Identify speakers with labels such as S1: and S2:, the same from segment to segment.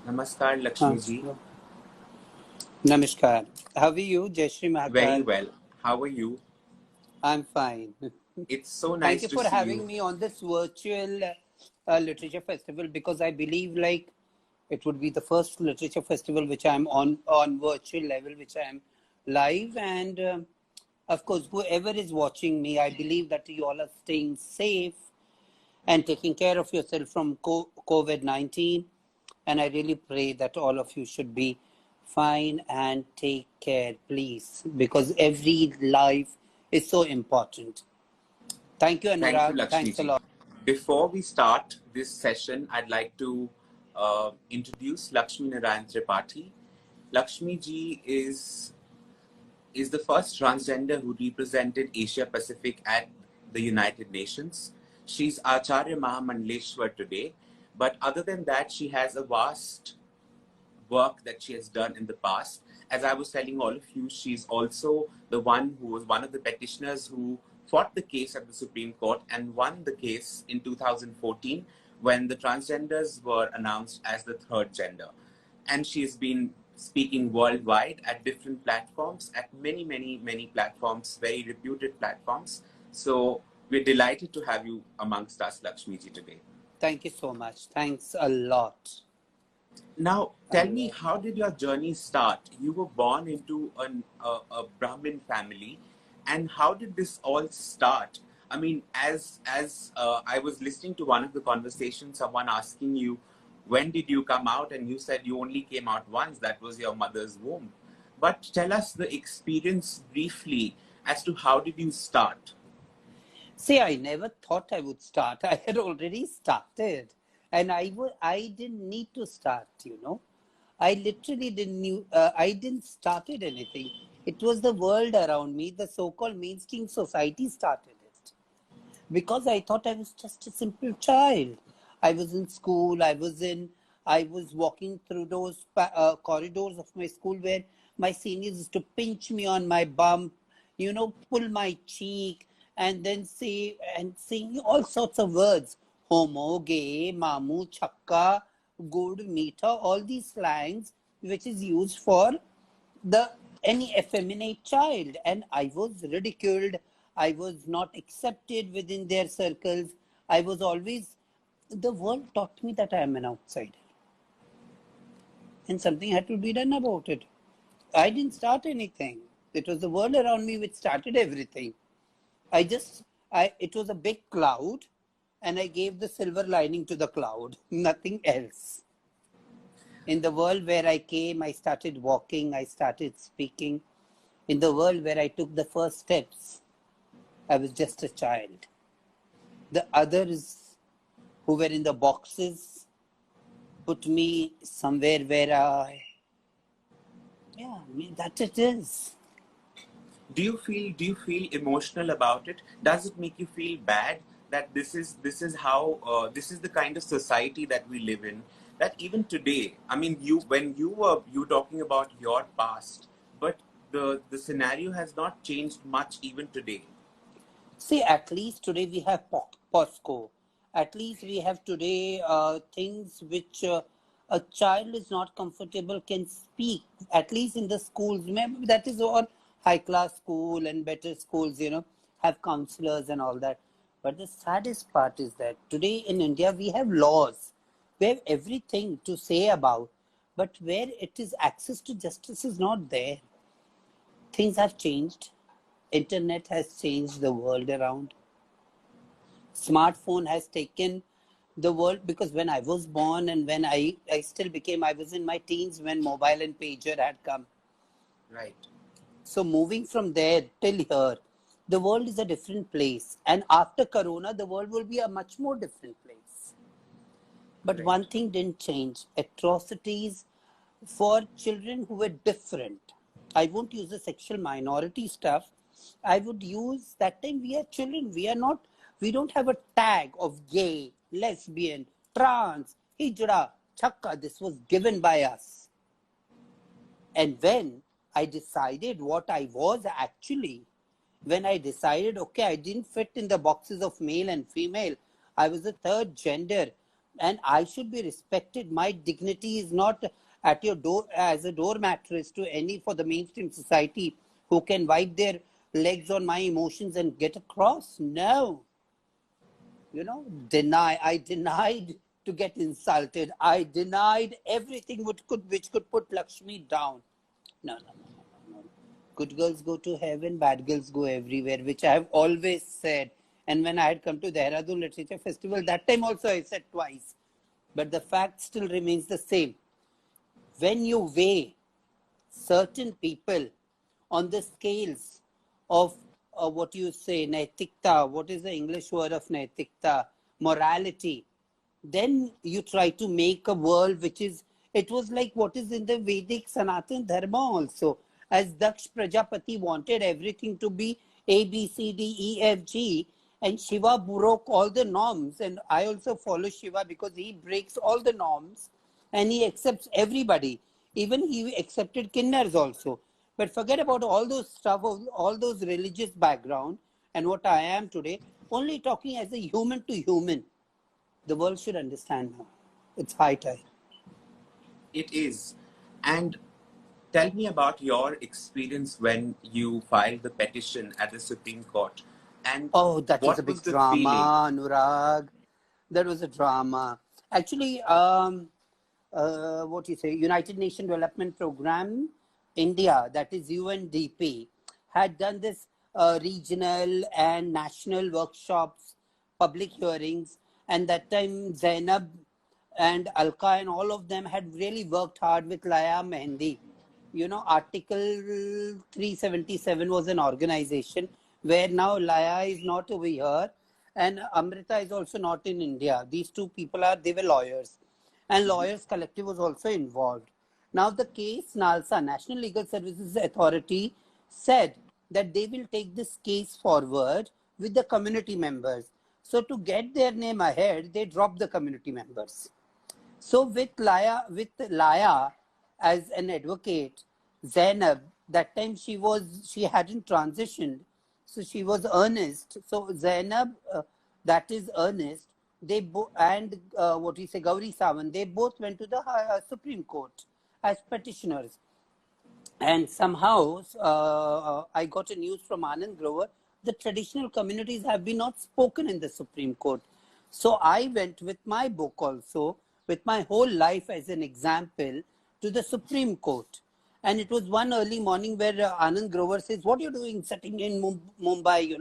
S1: Namaskar,
S2: हाँ,
S1: Lakshmi ji.
S2: नमस्कार. How are you, Jayashree
S1: Very
S2: Mahakal?
S1: well. How are you?
S2: I'm fine.
S1: It's so
S2: Thank
S1: nice
S2: you
S1: to
S2: for
S1: see
S2: having
S1: you.
S2: me on this virtual literature festival because I believe like it would be the first literature festival which I'm on virtual level, which I'm live, and of course, whoever is watching me, I believe that you all are staying safe and taking care of yourself from COVID-19. And I really pray that all of you should be fine and take care, please, because every life is so important. Thank you,
S1: Thank you,
S2: Anurag.
S1: Lakshmi
S2: Thanks a
S1: ji.
S2: lot.
S1: Before we start this session, I'd like to introduce Laxmi Narayan Tripathi. Lakshmi ji is the first transgender who represented Asia Pacific at the United Nations. She's Acharya Mahamandaleshwar today, but other than that, she has a vast work that she has done in the past. As I was telling all of you, she's also the one who was one of the petitioners who fought the case at the Supreme Court and won the case in 2014 when the transgenders were announced as the third gender. And she's been speaking worldwide at different platforms, at many, many, many platforms, very reputed platforms. So we're delighted to have you amongst us, Lakshmiji, today.
S2: Thank you so much. Thanks a lot.
S1: Now,
S2: A
S1: tell me,
S2: lot.
S1: how did your journey start? You were born into a Brahmin family, and how did this all start? I mean, as I was listening to one of the conversations, someone asking you, when did you come out? And you said you only came out once, that was your mother's womb. But tell us the experience briefly as to how did you start?
S2: See, I never thought I would start. I had already started, and I didn't need to start. I literally I didn't started anything. It was the world around me, the so-called mainstream society started it. Because I thought I was just a simple child. I was in school, I was walking through those corridors of my school where my seniors used to pinch me on my bump, pull my cheek, and then saying all sorts of words: homo, gay, mamu, chakka, good, meter, all these slangs which is used for the any effeminate child, and I was ridiculed. I was not accepted within their circles. I was always, the world taught me that I am an outsider and something had to be done about it. I didn't start anything. It was the world around me which started everything. It was a big cloud, and I gave the silver lining to the cloud, nothing else. In the world where I came, I started walking, I started speaking. In the world where I took the first steps, I was just a child. The others who were in the boxes put me somewhere where that it is.
S1: Do you feel emotional about it? Does it make you feel bad that this is how this is the kind of society that we live in, that even today, I mean, you talking about your past, but the scenario has not changed much even today.
S2: See, at least today we have POSCO. At least we have today things which a child is not comfortable can speak. At least in the schools, maybe that is all high class school and better schools, have counselors and all that. But the saddest part is that today in India we have laws. We have everything to say about, but where it is access to justice is not there. Things have changed. Internet has changed the world around. Smartphone has taken the world, because when I was born and when I still became, I was in my teens when mobile and pager had come.
S1: Right.
S2: So moving from there till here, the world is a different place. And after Corona, the world will be a much more different place. But
S1: Right.
S2: one thing didn't change: atrocities for children who were different. I won't use the sexual minority stuff. I would use that time we are children. We don't have a tag of gay, lesbian, trans, hijra, chakka. This was given by us. And when I decided what I was actually, when I decided, okay, I didn't fit in the boxes of male and female, I was a third gender. and I should be respected. My dignity is not at your door as a door mattress to any for the mainstream society who can wipe their legs on my emotions and get across. No, I denied to get insulted. I denied everything which could put Lakshmi down. No, no, no, no, no. Good girls go to heaven, bad girls go everywhere, which I have always said. And when I had come to the Dehradun Literature Festival, that time also I said twice. But the fact still remains the same. When you weigh certain people on the scales of what you say, naitikta, what is the English word of naitikta? Morality. Then you try to make a world which is, it was like what is in the Vedic Sanatan Dharma also. As Daksh Prajapati wanted everything to be A, B, C, D, E, F, G, and Shiva broke all the norms. And I also follow Shiva because he breaks all the norms and he accepts everybody. Even he accepted Kinnars also. But forget about all those stuff, all those religious background and what I am today, only talking as a human to human. The world should understand now. It's high time.
S1: It is. And tell me about your experience when you filed the petition at the Supreme Court. And
S2: Oh, that was a
S1: what
S2: big
S1: was the feeling?
S2: drama, Anurag. That was a drama. Actually, what you say, United Nations Development Program, India, that is UNDP, had done this regional and national workshops, public hearings, and that time Zainab and Alka and all of them had really worked hard with Laya Mehendi. Article 377 was an organization where now Laya is not over here and Amrita is also not in India. These two people they were lawyers. And Lawyers Collective was also involved. Now the case, NALSA, National Legal Services Authority, said that they will take this case forward with the community members. So to get their name ahead, they dropped the community members. So with Laya as an advocate, Zainab, that time she hadn't transitioned, so she was earnest. So Zainab, that is earnest. And what we say, Gauri Sawant, they both went to the Supreme Court as petitioners. And somehow, I got a news from Anand Grover, the traditional communities have been not spoken in the Supreme Court. So I went with my book also, with my whole life as an example, to the Supreme Court. And it was one early morning where Anand Grover says, what are you doing sitting in Mumbai,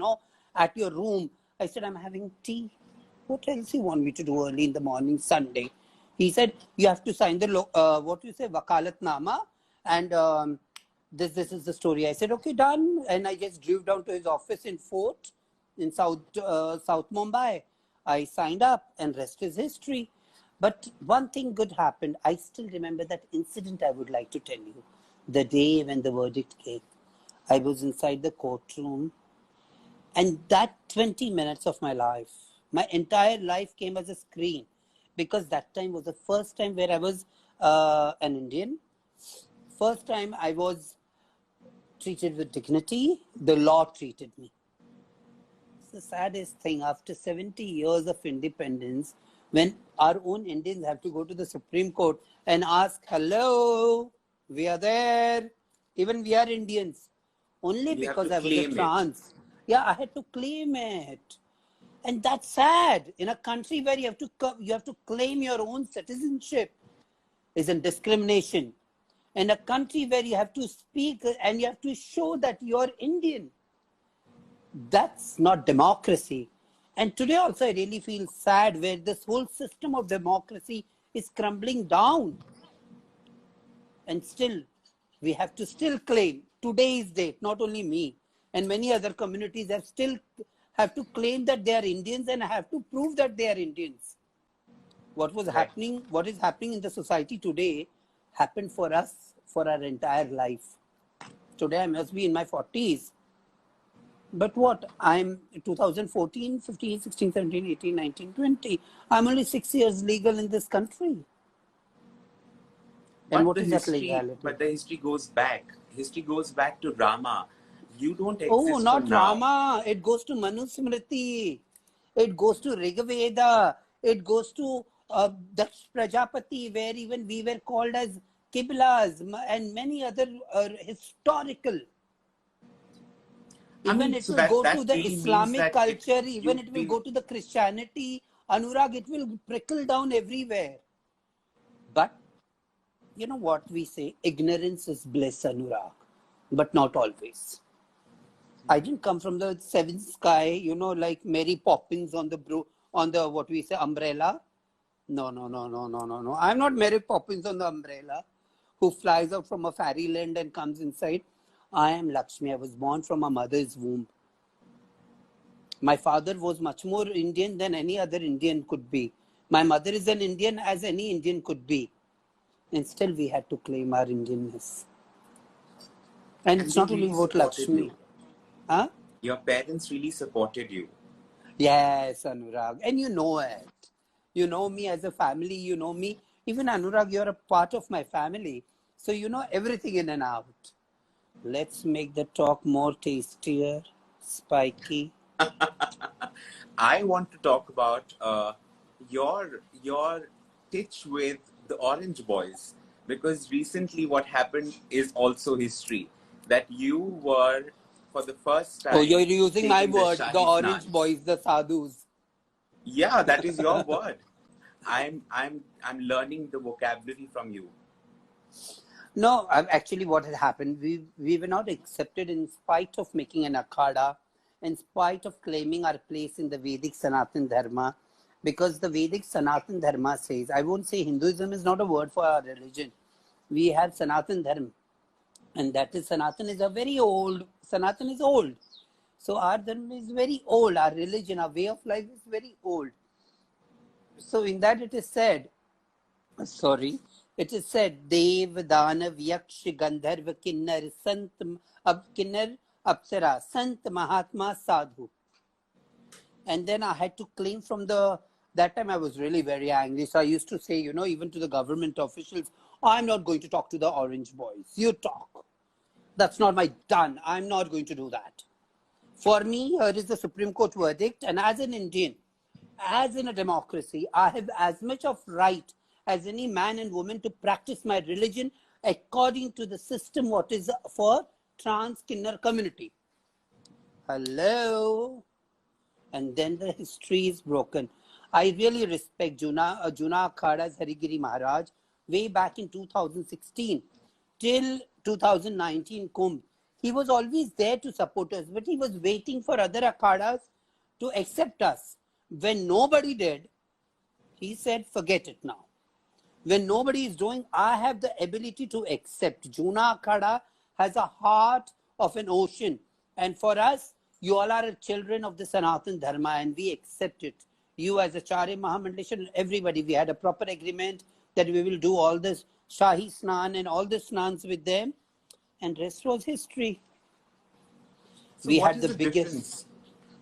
S2: at your room? I said, I'm having tea. What else you want me to do early in the morning, Sunday? He said, you have to sign the, Wakalatnama, and this is the story. I said, okay, done. And I just drove down to his office in Fort, in South Mumbai. I signed up, and rest is history. But one thing good happened. I still remember that incident. I would like to tell you. The day when the verdict came, I was inside the courtroom, and that 20 minutes of my life, my entire life came as a screen, because that time was the first time where I was an Indian. First time I was treated with dignity. The law treated me. It's the saddest thing. After 70 years of independence, when our own Indians have to go to the Supreme Court and ask, hello, we are there. Even we are Indians. Only because I was a trans. Yeah, I had to claim it. And that's sad. In a country where you have to claim your own citizenship isn't discrimination. In a country where you have to speak and you have to show that you're Indian, that's not democracy. And today also I really feel sad where this whole system of democracy is crumbling down. And still, we have to still claim today's date, not only me, and many other communities have to claim that they are Indians and have to prove that they are Indians. What is happening in the society today happened for us for our entire life. Today I must be in my 40s. But what? I'm 2014, 15, 16, 17, 18, 19, 20. I'm only 6 years legal in this country. And what is that legality?
S1: But the history goes back. History goes back to Rama. You don't exist
S2: Oh, not
S1: for now.
S2: Rama. It goes to Manusmriti. It goes to Rigveda. It goes to Daksh Prajapati, where even we were called as Qiblas and many other historical.
S1: I
S2: Even
S1: mean,
S2: it
S1: so
S2: will go to
S1: that
S2: the
S1: really means
S2: Islamic
S1: that
S2: culture, even it
S1: you've
S2: will
S1: been.
S2: go to the Christianity. Anurag, it will trickle down everywhere. But you know what we say? Ignorance is bliss, Anurag, but not always. I didn't come from the seventh sky, like Mary Poppins on the what we say umbrella. No, no, no, no, no, no, no. I'm not Mary Poppins on the umbrella who flies out from a fairyland and comes inside. I am Lakshmi. I was born from a mother's womb. My father was much more Indian than any other Indian could be. My mother is an Indian as any Indian could be. And still we had to claim our Indianness. And
S1: And
S2: it's
S1: they
S2: not only
S1: really
S2: about
S1: supported
S2: Lakshmi.
S1: you.
S2: Huh?
S1: Your parents really supported you.
S2: Yes, Anurag. And you know it. You know me as a family. You know me. Even Anurag, you're a part of my family. So you know everything in and out. Let's make the talk more tastier, spiky.
S1: I want to talk about your titch with the Orange Boys, because recently what happened is also history. That you were for the first
S2: Oh, you're
S1: time
S2: using my
S1: taking the
S2: word, the
S1: Shahi
S2: orange
S1: Snans.
S2: boys, the sadhus.
S1: Yeah, that is your word. I'm learning the vocabulary from you.
S2: No, actually, what had happened, we were not accepted in spite of making an akhada, in spite of claiming our place in the Vedic Sanatan Dharma, because the Vedic Sanatan Dharma says, I won't say Hinduism is not a word for our religion. We have Sanatan Dharma, and that is Sanatan is a very old, Sanatan is old. So our Dharma is very old, our religion, our way of life is very old. So in that it is said, sorry, it is said, Dev, Danav, Yaksh, Gandharva, Kinnar, Sant, Kinnar, Apsara, Sant, Mahatma, Sadhu. And then I had to claim from that time I was really very angry. So I used to say, even to the government officials, I'm not going to talk to the Orange Boys. You talk. That's not my done. I'm not going to do that. For me, here is the Supreme Court verdict. And as an Indian, as in a democracy, I have as much of right as any man and woman to practice my religion according to the system what is for trans Kinnar community. Hello. And then the history is broken. I really respect Juna Akhada's Harigiri Maharaj way back in 2016 till 2019 Kumbh. He was always there to support us, but he was waiting for other Akhadas to accept us. When nobody did, he said, forget it now. When nobody is doing, I have the ability to accept. Juna Akhada has a heart of an ocean. And for us, you all are children of the Sanatan Dharma and we accept it. You as Acharya Mahamandaleshwar, everybody, we had a proper agreement that we will do all this Shahi Snan and all the Snans with them. And rest was history.
S1: So
S2: We
S1: what
S2: had
S1: is
S2: the
S1: the
S2: biggest.
S1: difference?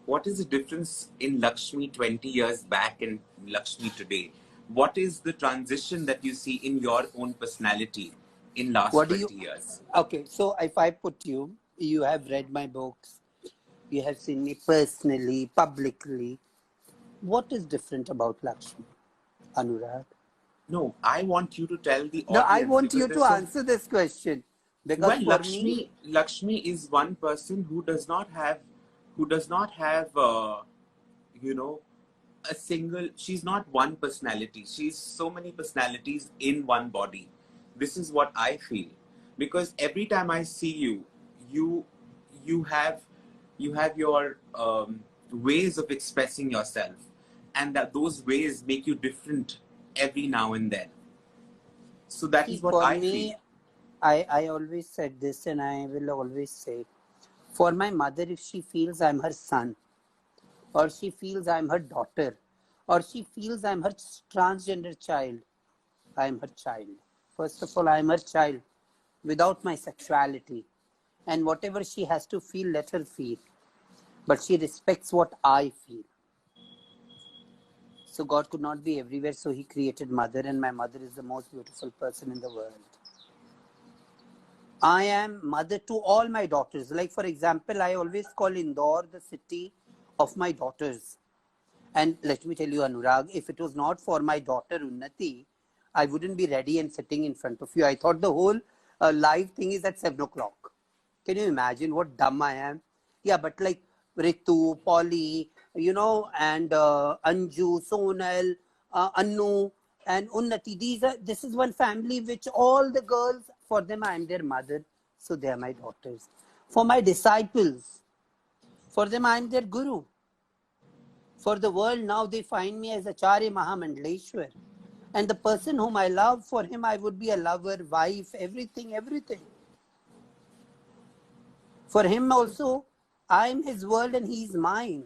S1: What is the difference in Lakshmi 20 years back and Lakshmi today? What is the transition that you see in your own personality in last
S2: What do
S1: 20
S2: you.
S1: years?
S2: Okay, so if I put you, you have read my books, you have seen me personally, publicly. What is different about Lakshmi, Anurag?
S1: No, I want you to tell the
S2: No, I
S1: audience,
S2: want
S1: because
S2: you to
S1: there's so.
S2: answer this question because
S1: Well,
S2: for me,
S1: Lakshmi is one person who does not have you know a single. She's not one personality. She's so many personalities in one body. This is what I feel, because every time I see you, you you have you have your ways of expressing yourself, and that those ways make you different every now and then. So that
S2: see,
S1: is what
S2: for
S1: I feel.
S2: me, I always said this and I will always say, for my mother, if she feels I'm her son, or she feels I'm her daughter, or she feels I'm her transgender child, I'm her child. First of all, I'm her child without my sexuality. And whatever she has to feel, let her feel. But she respects what I feel. So God could not be everywhere, so He created mother, and my mother is the most beautiful person in the world. I am mother to all my daughters. Like, for example, I always call Indore the city of my daughters. And let me tell you, Anurag, if it was not for my daughter Unnati, I wouldn't be ready and sitting in front of you. I thought the whole live thing is at 7 o'clock. Can you imagine what dumb I am? Yeah, but like Ritu, Polly, you know, and Anju, Sonal, Annu, and Unnati. This is one family which all the girls, for them I am their mother, so they are my daughters. For my disciples, for them I am their guru. For the world now they find me as Acharya Mahamandaleshwar. And the person whom I love, for him I would be a lover, wife, everything, everything. For him also, I am his world and he is mine.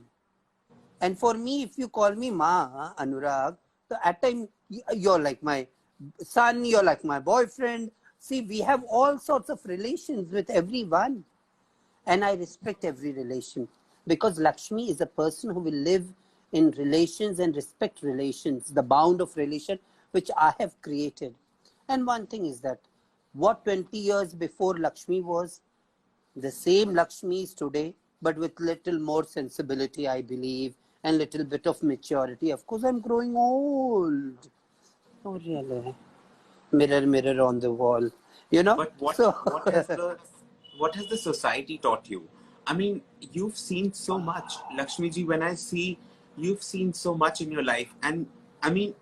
S2: And for me, if you call me Ma, Anurag, so at time you're like my son, you're like my boyfriend. See, we have all sorts of relations with everyone. And I respect every relation. Because Lakshmi is a person who will live in relations and respect relations, the bound of relation which I have created. And one thing is that what 20 years before Lakshmi was, the same Lakshmi is today, but with little more sensibility, I believe, and little bit of maturity. Of course, I'm growing old. Oh, really? Mirror, mirror on the wall. You know?
S1: But
S2: So,
S1: what has the society taught you? I mean, you've seen so much, Lakshmi ji. When I see you've seen so much in your life, and I mean,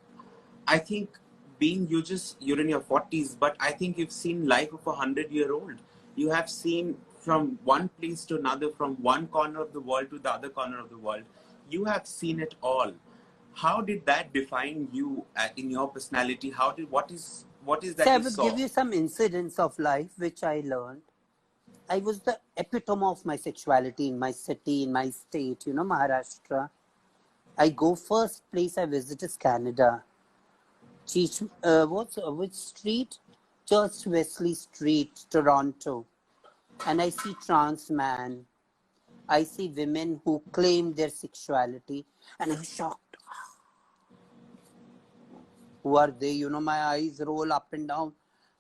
S1: I think being you're in your 40s, but I think you've seen life of 100-year-old. You have seen from one place to another, from one corner of the world to the other corner of the world. You have seen it all. How did that define you in your personality? What is
S2: so
S1: that
S2: I
S1: you
S2: would give
S1: saw?
S2: you some incidents of life which I learned. I was the epitome of my sexuality in my city, in my state, you know, Maharashtra. I go first place I visit is Canada. Which street? Church Wesley Street, Toronto. And I see trans man. I see women who claim their sexuality. And I'm shocked. Who are they? You know, my eyes roll up and down.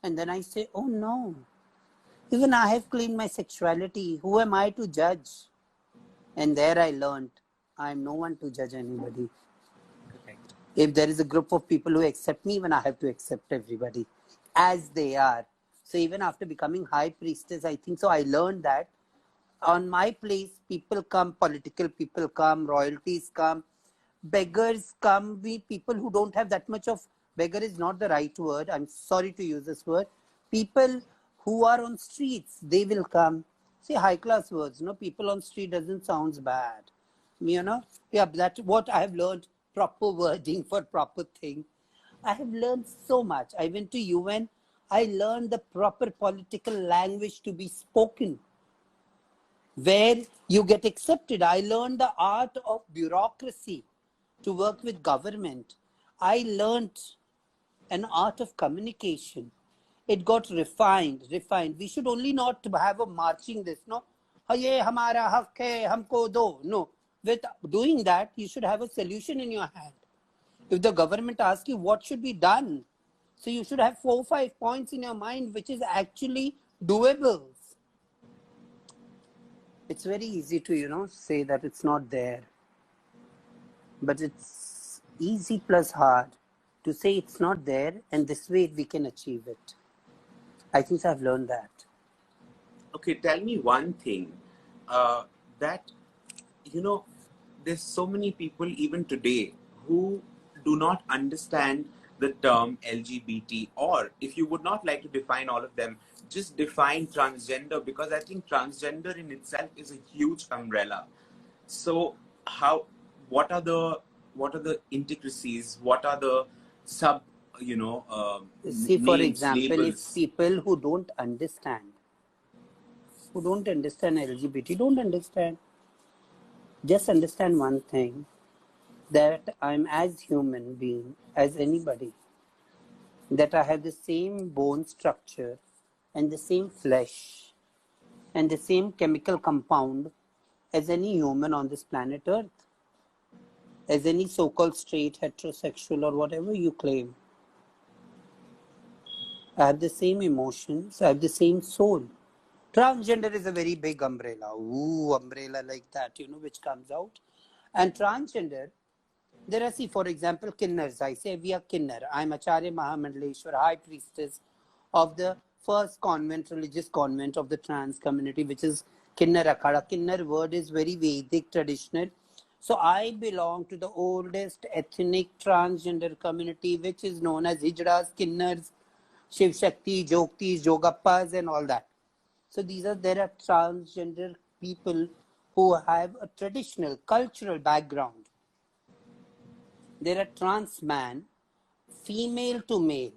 S2: And then I say, oh no. Even I have claimed my sexuality. Who am I to judge? And there I learned I am no one to judge anybody.
S1: Correct.
S2: If there is a group of people who accept me, even I have to accept everybody as they are. So even after becoming high priestess, I think so I learned that on my place, people come, political people come, royalties come, beggars come, we people who don't have that much of, beggar is not the right word, I'm sorry to use this word, people who are on streets, they will come. See, high class words, no, people on street doesn't sounds bad. You know, yeah, that's what I have learned, proper wording for proper thing. I have learned so much. I went to UN, I learned the proper political language to be spoken where you get accepted. I learned the art of bureaucracy to work with government. I learned an art of communication. It got refined. We should only not have a marching this, no? Ye hamara hak hai, humko do. No. With doing that, you should have a solution in your hand. If the government asks you what should be done, so you should have 4 or 5 points in your mind which is actually doable. It's very easy to, you know, say that it's not there. But it's easy plus hard to say it's not there and this way we can achieve it. I think I've learned that.
S1: Okay, tell me one thing. That, you know, there's so many people even today who do not understand the term LGBT, or if you would not like to define all of them, just define transgender, because I think transgender in itself is a huge umbrella. So how, what are the intricacies? What are the sub,
S2: See, for
S1: names,
S2: example, if
S1: labels?
S2: people who don't understand LGBT, don't understand, just understand one thing, that I'm as human being as anybody, that I have the same bone structure and the same flesh and the same chemical compound as any human on this planet Earth, as any so-called straight, heterosexual, or whatever you claim. I have the same emotions, I have the same soul. Transgender is a very big umbrella. Ooh, umbrella like that, you know, which comes out. And transgender, There are, see, for example, Kinnars. I say we are Kinnar. I'm Acharya Mahamandaleshwar, High Priestess of the first convent, religious convent of the trans community, which is Kinnar Akhada. Kinnar word is very Vedic, traditional. So I belong to the oldest ethnic transgender community, which is known as Hijras, Kinnars, Shiv Shakti, Joktis, Jogappas, and all that. So there are transgender people who have a traditional, cultural background. There are trans man, female to male,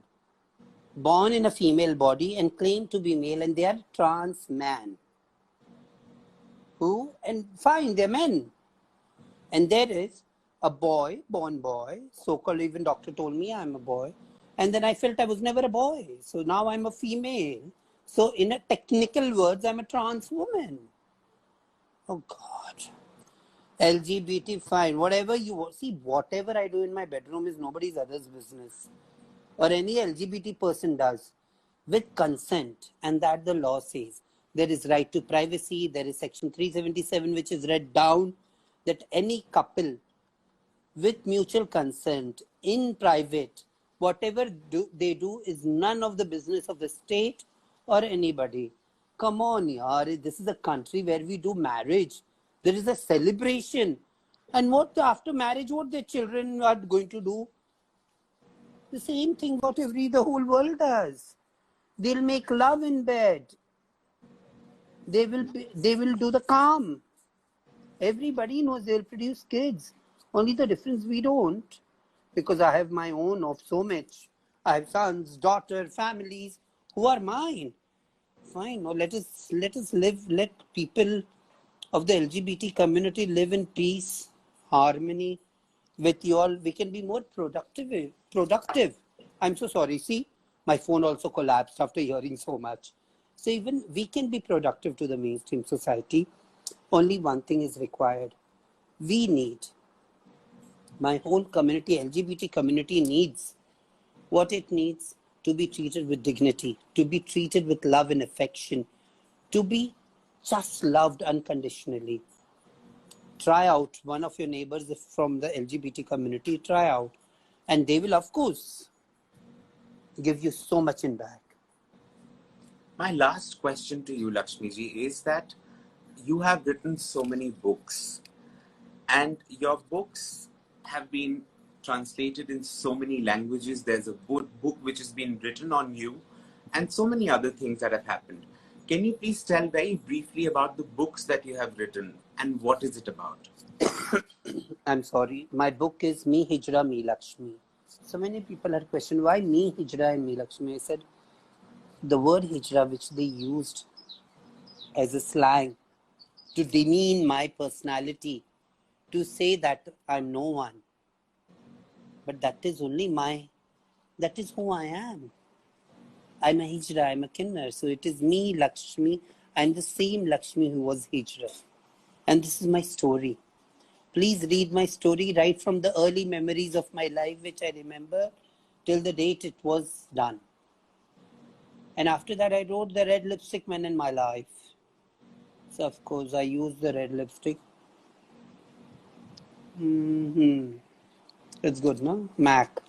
S2: born in a female body and claim to be male, and they are trans man. Who, and fine, they're men. And there is a boy, born boy, so-called, even doctor told me I'm a boy. And then I felt I was never a boy. So now I'm a female. So in a technical words, I'm a trans woman. Oh God. LGBT, fine. Whatever you want. See, whatever I do in my bedroom is nobody's other's business. Or any LGBT person does. With consent. And that the law says. There is right to privacy. There is section 377, which is read down. That any couple with mutual consent in private, whatever they do is none of the business of the state or anybody. Come on, yaar. This is a country where we do marriage. There is a celebration. And what after marriage, what their children are going to do? The same thing what the whole world does. They'll make love in bed. They will do the calm. Everybody knows they'll produce kids. Only the difference we don't. Because I have my own of so much. I have sons, daughters, families who are mine. Fine. Or let us live, let people of the LGBT community live in peace, harmony with you all. We can be more productive. I'm so sorry. See, my phone also collapsed after hearing so much. So even we can be productive to the mainstream society. Only one thing is required. We need, my whole community, LGBT community needs what it needs: to be treated with dignity, to be treated with love and affection, to be just loved unconditionally. Try out one of your neighbors from the LGBT community, try out, and they will, of course, give you so much in back.
S1: My last question to you, Lakshmiji, is that you have written so many books, and your books have been translated in so many languages. There's a book which has been written on you, and so many other things that have happened. Can you please tell very briefly about the books that you have written and what is it about?
S2: I'm sorry. My book is Me Hijra, Me Lakshmi. So many people are questioning why Me Hijra and Me Lakshmi. I said the word Hijra, which they used as a slang to demean my personality, to say that I'm no one. But that is only that is who I am. I'm a Hijra, I'm a Kinnar. So it is me, Lakshmi. I'm the same Lakshmi who was Hijra. And this is my story. Please read my story right from the early memories of my life, which I remember, till the date it was done. And after that, I wrote The Red Lipstick Men in My Life. So, of course, I used the red lipstick. It's good, no? MAC.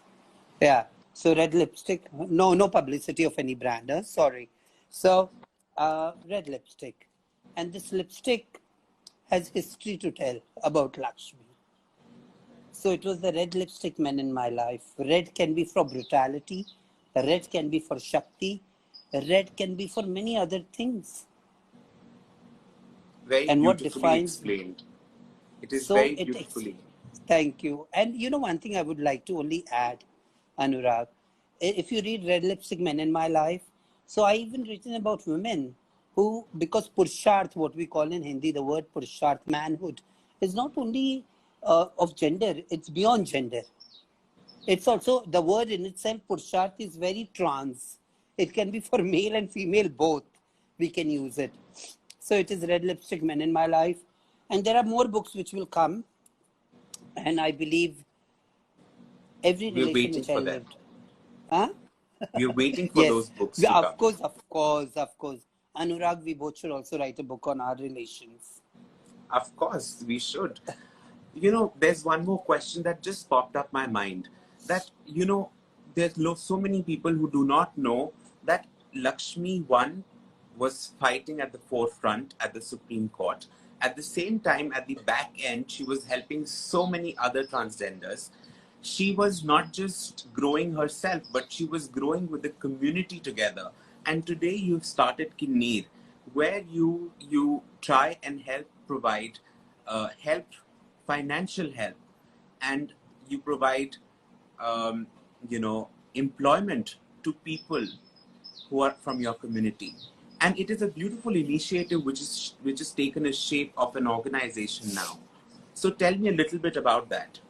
S2: Yeah. So, red lipstick. No publicity of any brand. Sorry. So, red lipstick. And this lipstick has history to tell about Lakshmi. So it was the red lipstick men in my life. Red can be for brutality. Red can be for Shakti. Red can be for many other things.
S1: Very
S2: and
S1: beautifully explained. It is
S2: so
S1: very beautifully.
S2: Thank you. And you know, one thing I would like to only add, Anurag, if you read Red Lipstick Men in My Life, so I even written about women who, because Purusharth, what we call in Hindi, the word Purusharth, manhood, is not only of gender, it's beyond gender. It's also, the word in itself, Purusharth, is very trans. It can be for male and female both. We can use it. So it is Red Lipstick Men in My Life. And there are more books which will come. And I believe every relation which I lived. Huh?
S1: We're waiting for
S2: Yes,
S1: those books to
S2: of
S1: come.
S2: Of course. Anurag, we both should also write a book on our relations.
S1: Of course, we should. there's one more question that just popped up my mind. That, there's so many people who do not know that Lakshmi, one, was fighting at the forefront at the Supreme Court. At the same time, at the back end, she was helping so many other transgenders. She was not just growing herself, but she was growing with the community together. And today you've started Kinneer, where you try and help provide help, financial help, and you provide um, employment to people who are from your community. And it is a beautiful initiative which is taken a shape of an organization now. So tell me a little bit about that.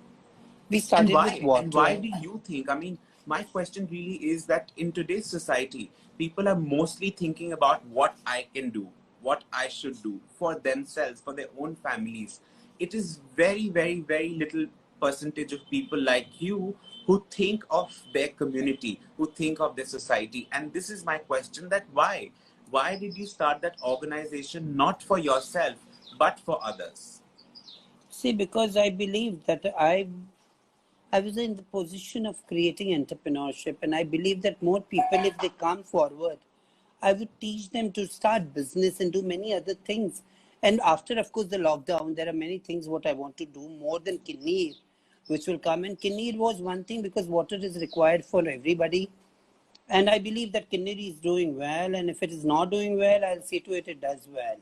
S2: We
S1: And
S2: started with
S1: why? And why
S2: water.
S1: do you think? I mean, my question really is that in today's society, people are mostly thinking about what I can do, what I should do for themselves, for their own families. It is very, very, very little percentage of people like you who think of their community, who think of their society. And this is my question, that why? Why did you start that organization not for yourself, but for others?
S2: See, because I believe that I was in the position of creating entrepreneurship, and I believe that more people, if they come forward, I would teach them to start business and do many other things. And after, of course, the lockdown, there are many things what I want to do more than Kinneer, which will come. And Kinneer was one thing because water is required for everybody. And I believe that Kinneer is doing well. And if it is not doing well, I'll see to it does well.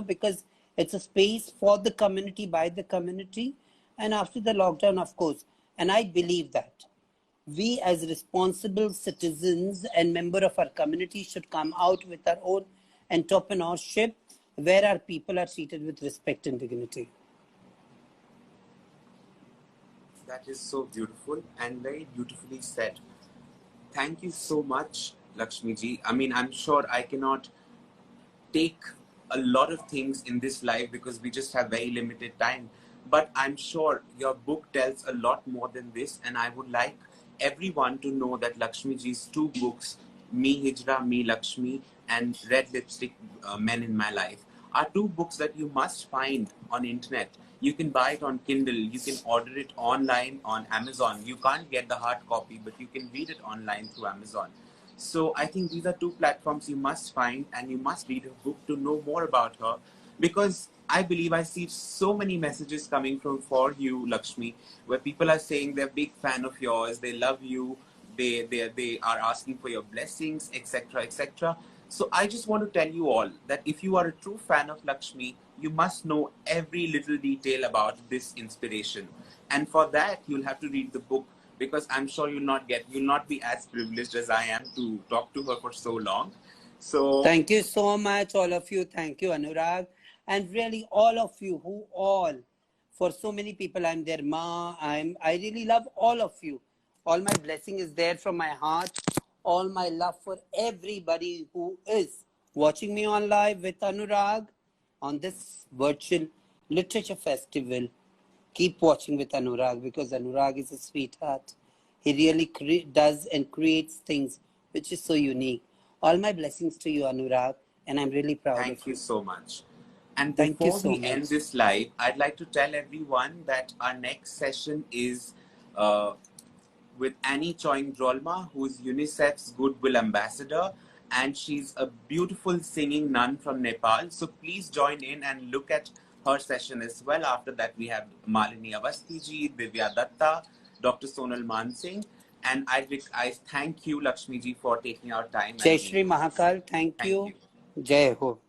S2: Because it's a space for the community, by the community. And after the lockdown, of course. And I believe that we as responsible citizens and member of our community should come out with our own entrepreneurship where our people are treated with respect and dignity.
S1: That is so beautiful and very beautifully said. Thank you so much, Lakshmi ji. I mean, I'm sure I cannot take a lot of things in this life because we just have very limited time. But I'm sure your book tells a lot more than this, and I would like everyone to know that Lakshmi ji's two books, Me Hijra, Me Lakshmi, and Red Lipstick Men in My Life, are two books that you must find on internet. You can buy it on Kindle, you can order it online on Amazon. You can't get the hard copy, but you can read it online through Amazon. So I think these are two platforms you must find, and you must read her book to know more about her, because I believe I see so many messages coming from for you, Lakshmi, where people are saying they're a big fan of yours, they love you, they are asking for your blessings, etc., etc. So I just want to tell you all that if you are a true fan of Lakshmi, you must know every little detail about this inspiration. And for that, you'll have to read the book, because I'm sure you'll not be as privileged as I am to talk to her for so long. So
S2: Thank you so much, all of you. Thank you, Anurag. And really, all of you for so many people, I'm their ma. I really love all of you. All my blessing is there from my heart. All my love for everybody who is watching me on live with Anurag on this virtual literature festival. Keep watching with Anurag, because Anurag is a sweetheart. He really does and creates things which is so unique. All my blessings to you, Anurag, and I'm really proud of you.
S1: Thank you so much. And
S2: Thank you
S1: before
S2: so
S1: we
S2: much.
S1: end this live, I'd like to tell everyone that our next session is with Annie Choing Drolma, who is UNICEF's Goodwill Ambassador, and she's a beautiful singing nun from Nepal. So please join in and look at her session as well. After that, we have Malini Avasthi, Divya Datta, Dr. Sonal Mansingh, and I thank you, Lakshmi ji, for taking our time.
S2: Jai Shri Mahakal, thank you. Jai Ho.